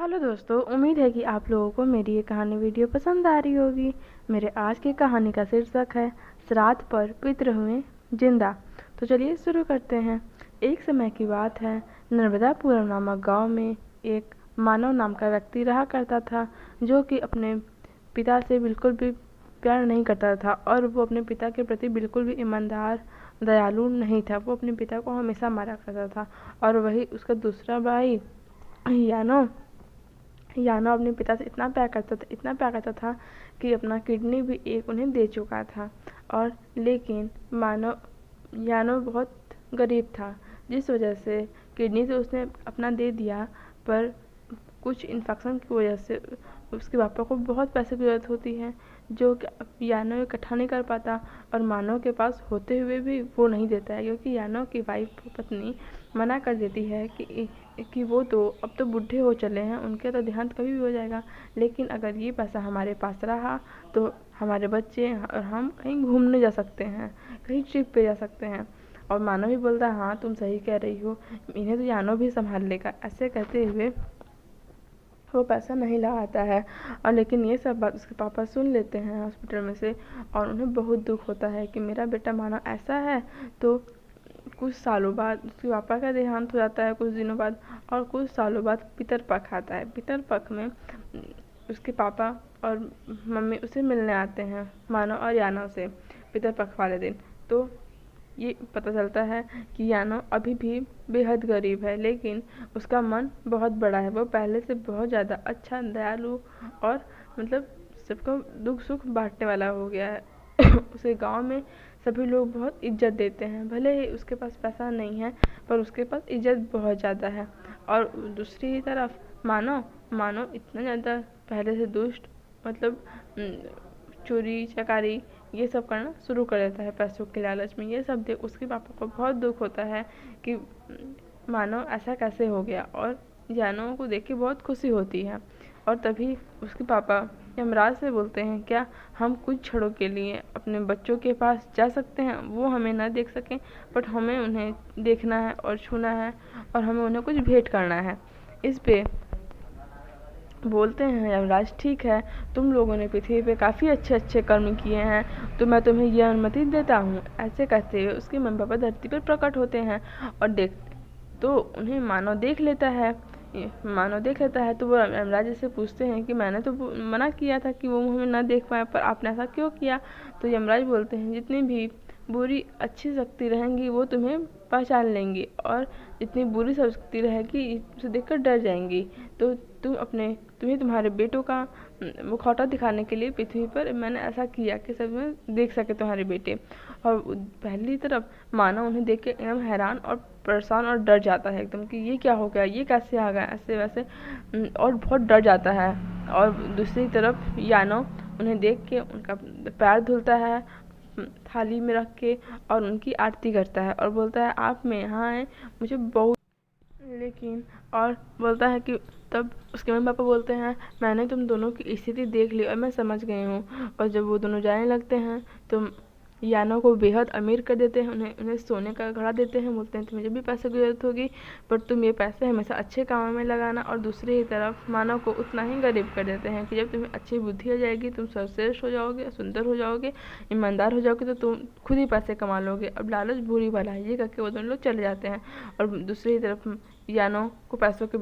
Hello दोस्तों, उम्मीद है कि आप लोगों को मेरी ये कहानी वीडियो पसंद आ रही होगी। मेरे आज की कहानी का शीर्षक है श्राद्ध पर पितृ हुए जिंदा। तो चलिए शुरू करते हैं। एक समय की बात है, नर्मदापुरम नामक गांव में एक मानव नाम का व्यक्ति रहा करता था, जो कि अपने पिता से बिल्कुल भी प्यार नहीं करता था और वो अपने पिता के प्रति बिल्कुल भी ईमानदार दयालु नहीं था। वो अपने पिता को हमेशा मारा करता था। और वही उसका दूसरा भाई यानो अपने पिता से इतना प्यार करता था कि अपना किडनी भी एक उन्हें दे चुका था। और लेकिन यानो बहुत गरीब था, जिस वजह से किडनी तो उसने अपना दे दिया, पर कुछ इन्फेक्शन की वजह से उसके पापा को बहुत पैसे की ज़रूरत होती है, जो कि यानो इकट्ठा नहीं कर पाता और मानव के पास होते हुए भी वो नहीं देता है, क्योंकि यानो की पत्नी मना कर देती है कि वो तो अब तो बूढ़े हो चले हैं, उनके तो देहांत कभी भी हो जाएगा, लेकिन अगर ये पैसा हमारे पास रहा तो हमारे बच्चे और हम कहीं घूमने जा सकते हैं, कहीं ट्रिप पे जा सकते हैं। और मानव भी बोलता है, हाँ तुम सही कह रही हो, इन्हें तो यानो भी संभाल लेगा। ऐसे कहते हुए वो पैसा नहीं लगाता है। और लेकिन ये सब बात उसके पापा सुन लेते हैं हॉस्पिटल में से, और उन्हें बहुत दुख होता है कि मेरा बेटा मानो ऐसा है। तो कुछ सालों बाद उसके पापा का देहांत हो जाता है, कुछ दिनों बाद, और कुछ सालों बाद पितरपक्ष आता है। पितरपक्ष में उसके पापा और मम्मी उसे मिलने आते हैं, मानव और यानव से, पितरपक्ष वाले दिन। तो ये पता चलता है कि यानो अभी भी बेहद गरीब है, लेकिन उसका मन बहुत बड़ा है। वो पहले से बहुत ज़्यादा अच्छा, दयालु और मतलब सबको दुख सुख बांटने वाला हो गया है। उसे गांव में सभी लोग बहुत इज्जत देते हैं, भले ही उसके पास पैसा नहीं है, पर उसके पास इज्जत बहुत ज़्यादा है। और दूसरी तरफ मानो इतना ज़्यादा पहले से दुष्ट, मतलब चोरी चकारी ये सब करना शुरू कर देता है पैसों के लालच में। ये सब देख उसके पापा को बहुत दुख होता है कि मानो ऐसा कैसे हो गया, और यानो को देख के बहुत खुशी होती है। और तभी उसके पापा यमराज से बोलते हैं, क्या हम कुछ क्षणों के लिए अपने बच्चों के पास जा सकते हैं? वो हमें ना देख सकें, बट हमें उन्हें देखना है और छूना है, और हमें उन्हें कुछ भेंट करना है। इस पे बोलते हैं यमराज, ठीक है, तुम लोगों ने पृथ्वी पे काफ़ी अच्छे अच्छे कर्म किए हैं, तो मैं तुम्हें यह अनुमति देता हूँ। ऐसे कहते हुए उसके मम्मी पापा धरती पर प्रकट होते हैं, और तो उन्हें मानव देख लेता है। तो वो यमराज से पूछते हैं कि मैंने तो मना किया था कि वो हमें ना देख पाए, पर आपने ऐसा क्यों किया? तो यमराज बोलते हैं, जितनी भी बुरी अच्छी शक्ति रहेंगी वो तुम्हें पहचान लेंगी, और जितनी बुरी शक्ति रहेगी उसे देखकर डर जाएंगी। तो तुम्हें तुम्हारे बेटों का मुखौटा दिखाने के लिए पृथ्वी पर मैंने ऐसा किया कि सब में देख सके तुम्हारे बेटे। और पहली तरफ मानव उन्हें देख के एकदम हैरान और परेशान और डर जाता है एकदम, कि ये क्या हो गया, ये कैसे आ गया, ऐसे वैसे, और बहुत डर जाता है। और दूसरी तरफ यानो उन्हें देख के उनका पैर धुलता है थाली में रख के, और उनकी आरती करता है और बोलता है, आप में यहाँ आए मुझे बहुत, लेकिन और बोलता है कि तब उसके मम्मी पापा बोलते हैं, मैंने तुम दोनों की स्थिति देख ली और मैं समझ गई हूँ। और जब वो दोनों जाने लगते हैं तो यानो को बेहद अमीर कर देते हैं, उन्हें सोने का घड़ा देते हैं, बोलते हैं तुम्हें जब भी पैसे की जरूरत होगी, पर तुम ये पैसे हमेशा अच्छे कामों में लगाना। और दूसरी ही तरफ मानव को उतना ही गरीब कर देते हैं कि जब तुम्हें अच्छी बुद्धि हो जाएगी, तुम सर्वश्रेष्ठ हो जाओगे, सुंदर हो जाओगे, ईमानदार हो जाओगे, तो तुम खुद ही पैसे कमा लोगे। अब लालच बुरी वाला है, ये करके वो दोनों लोग चले जाते हैं। और दूसरी तरफ यानो को पैसों के